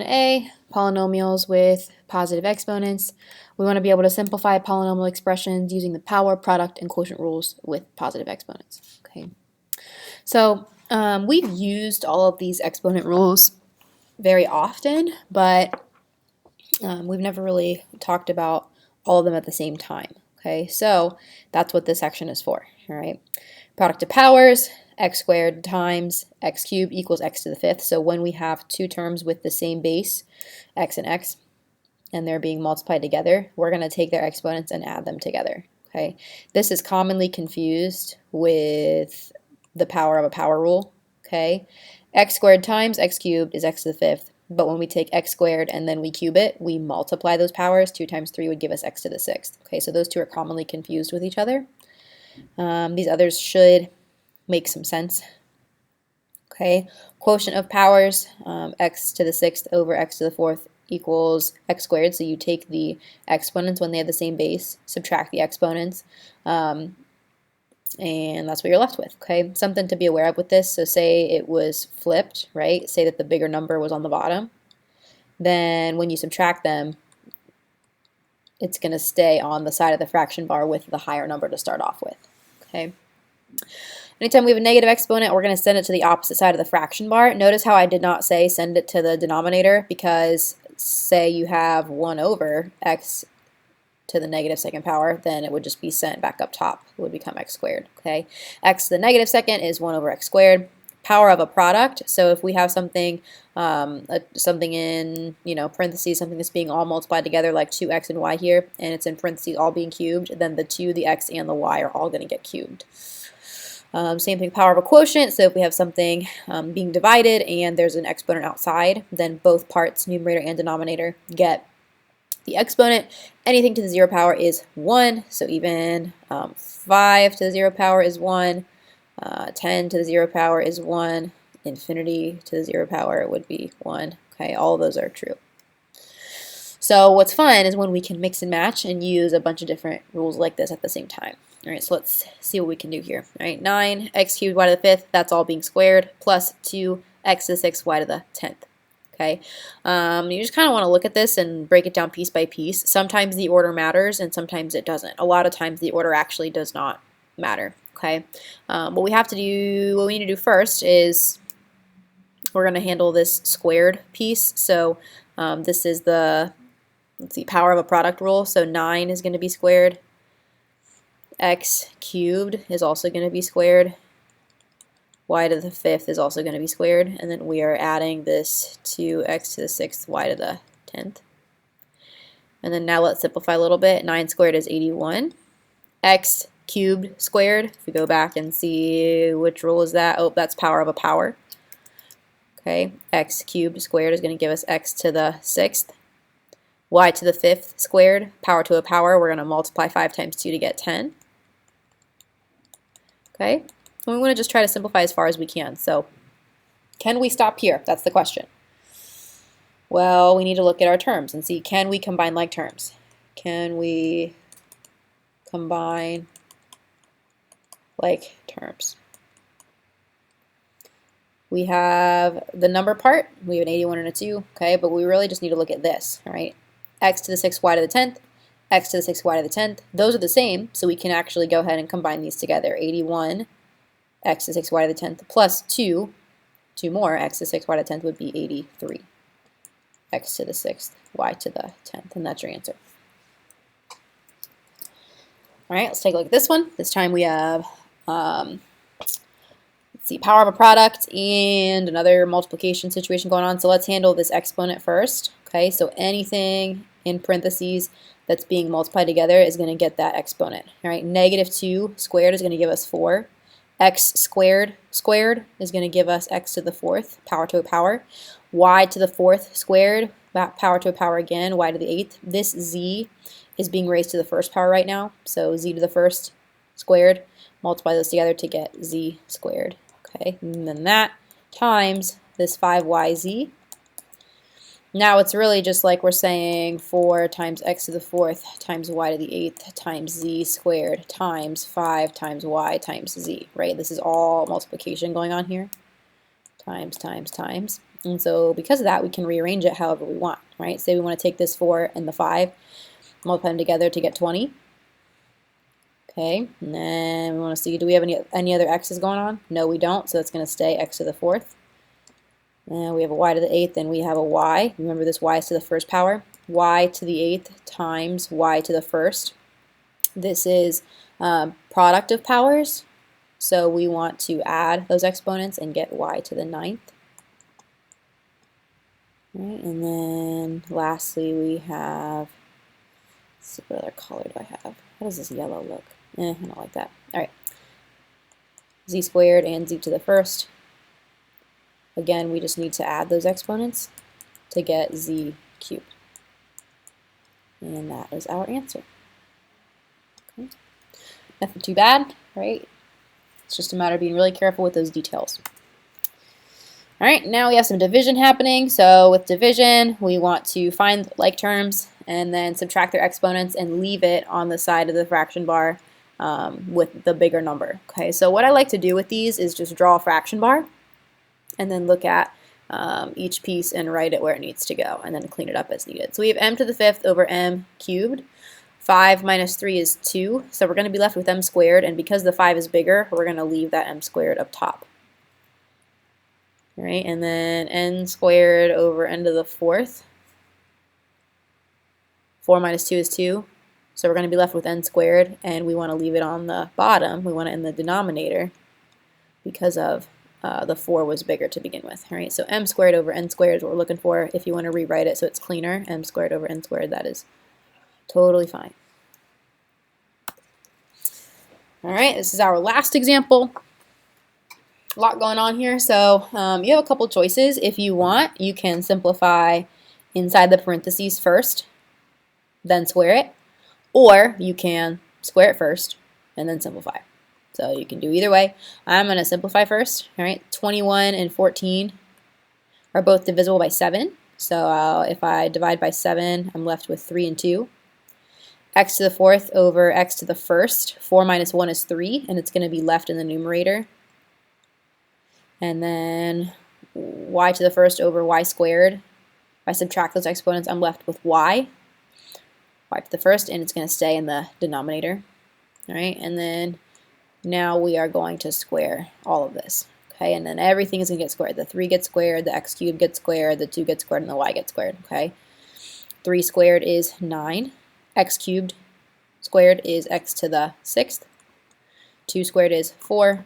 A, polynomials with positive exponents. We want to be able to simplify polynomial expressions using the power, product, and quotient rules with positive exponents. Okay, so we've used all of these exponent rules very often, but we've never really talked about all of them at the same time. Okay, so that's what this section is for. All right, product of powers, x squared times x cubed equals x to the fifth. So when we have two terms with the same base, x and x, and they're being multiplied together, we're going to take their exponents and add them together. Okay, this is commonly confused with the power of a power rule. Okay, x squared times x cubed is x to the fifth. But when we take x squared and then we cube it, we multiply those powers. 2 times 3 would give us x to the sixth. Okay, so those two are commonly confused with each other. These others should make some sense. Okay, quotient of powers, x to the sixth over x to the fourth equals x squared. So you take the exponents when they have the same base, subtract the exponents, and that's what you're left with. Okay, something to be aware of with this. So say it was flipped, right? Say that the bigger number was on the bottom. Then when you subtract them, it's going to stay on the side of the fraction bar with the higher number to start off with. Okay. Anytime we have a negative exponent, we're going to send it to the opposite side of the fraction bar. Notice how I did not say send it to the denominator, because say you have 1 over x to the negative second power, then it would just be sent back up top. It would become x squared. Okay, x to the negative second is 1 over x squared. Power of a product. So if we have something, something in parentheses, something that's being all multiplied together, like 2x and y here, and it's in parentheses all being cubed, then the 2, the x, and the y are all going to get cubed. Same thing, power of a quotient. So if we have something being divided and there's an exponent outside, then both parts, numerator and denominator, get the exponent. Anything to the 0 power is 1. So even 5 to the 0 power is 1. 10 to the 0 power is 1. Infinity to the 0 power would be 1. Okay, all of those are true. So what's fun is when we can mix and match and use a bunch of different rules like this at the same time. All right, so let's see what we can do here. All right, 9 x cubed y to the fifth, that's all being squared, plus 2 x to the sixth y to the 10th. Okay, you just kind of want to look at this and break it down piece by piece. Sometimes the order matters and sometimes it doesn't. A lot of times the order actually does not matter. Okay, what we need to do first is we're going to handle this squared piece. So this is the, let's see, power of a product rule. So 9 is going to be squared. X cubed is also going to be squared. Y to the fifth is also going to be squared. And then we are adding this to x to the sixth, y to the 10th. And then now let's simplify a little bit. 9 squared is 81. X cubed squared, if we go back and see which rule is that, oh, that's power of a power. Okay, x cubed squared is going to give us x to the sixth. Y to the fifth squared, power to a power, we're going to multiply 5 times 2 to get 10. Okay, and we want to just try to simplify as far as we can. So can we stop here? That's the question. Well, we need to look at our terms and see, can we combine like terms? Can we combine like terms? We have the number part, we have an 81 and a 2, okay, but we really just need to look at this, all right? X to the 6th, y to the 10th, x to the 6th, y to the 10th. Those are the same, so we can actually go ahead and combine these together. 81, x to the 6th, y to the 10th, plus 2 more, x to the 6th, y to the 10th would be 83. X to the 6th, y to the 10th, and that's your answer. All right, let's take a look at this one. This time we have, let's see, power of a product and another multiplication situation going on. So let's handle this exponent first. Okay, so anything in parentheses that's being multiplied together is going to get that exponent. All right, negative 2 squared is going to give us 4. X squared is going to give us x to the fourth, power to a power. Y to the fourth squared, power to a power again, y to the eighth. This z is being raised to the first power right now, so z to the first squared, multiply those together to get z squared. Okay, and then that times this 5yz. Now it's really just like we're saying 4 times x to the fourth times y to the eighth times z squared times 5 times y times z, right? This is all multiplication going on here. Times, times, times. And so because of that, we can rearrange it however we want, right? Say we want to take this 4 and the 5, multiply them together to get 20. Okay, and then we want to see, do we have any other x's going on? No, we don't, so it's going to stay x to the 4th. And we have a y to the 8th, and we have a y. Remember, this y is to the first power. Y to the 8th times y to the 1st. This is product of powers, so we want to add those exponents and get y to the 9th. Right, and then lastly we have, let's see, what other color do I have? How does this yellow look? I don't like that. All right, z squared and z to the 1st. Again, we just need to add those exponents to get z cubed. And that is our answer. Okay. Nothing too bad, right? It's just a matter of being really careful with those details. All right, now we have some division happening. So with division, we want to find like terms and then subtract their exponents and leave it on the side of the fraction bar with the bigger number. Okay, so what I like to do with these is just draw a fraction bar and then look at each piece and write it where it needs to go and then clean it up as needed. So we have m to the 5th over m cubed. 5 minus 3 is 2, so we're going to be left with m squared, and because the 5 is bigger, we're going to leave that m squared up top. All right, and then n squared over n to the 4th. 4 minus 2 is 2, so we're going to be left with n squared, and we want to leave it on the bottom. We want it in the denominator because of the 4 was bigger to begin with. All right, so m squared over n squared is what we're looking for. If you want to rewrite it so it's cleaner, m squared over n squared, that is totally fine. All right, this is our last example. A lot going on here, so you have a couple choices. If you want, you can simplify inside the parentheses first, then square it, or you can square it first and then simplify. So you can do either way. I'm going to simplify first. All right, 21 and 14 are both divisible by 7. So if I divide by 7, I'm left with 3 and 2. X to the 4th over x to the 1st. 4 minus 1 is 3, and it's going to be left in the numerator. And then y to the 1st over y squared. If I subtract those exponents, I'm left with y to the 1st, and it's going to stay in the denominator. All right, and then now we are going to square all of this. Okay, and then everything is going to get squared. The 3 gets squared, the x cubed gets squared, the 2 gets squared, and the y gets squared. Okay, 3 squared is 9. X cubed squared is x to the 6th. 2 squared is 4.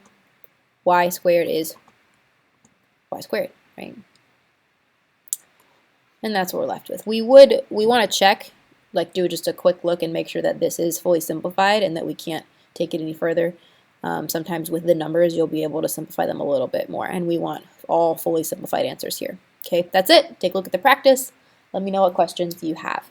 Y squared is y squared, right? And that's what we're left with. We want to check, like do just a quick look and make sure that this is fully simplified and that we can't take it any further. Sometimes with the numbers, you'll be able to simplify them a little bit more, and we want all fully simplified answers here. Okay, that's it. Take a look at the practice. Let me know what questions you have.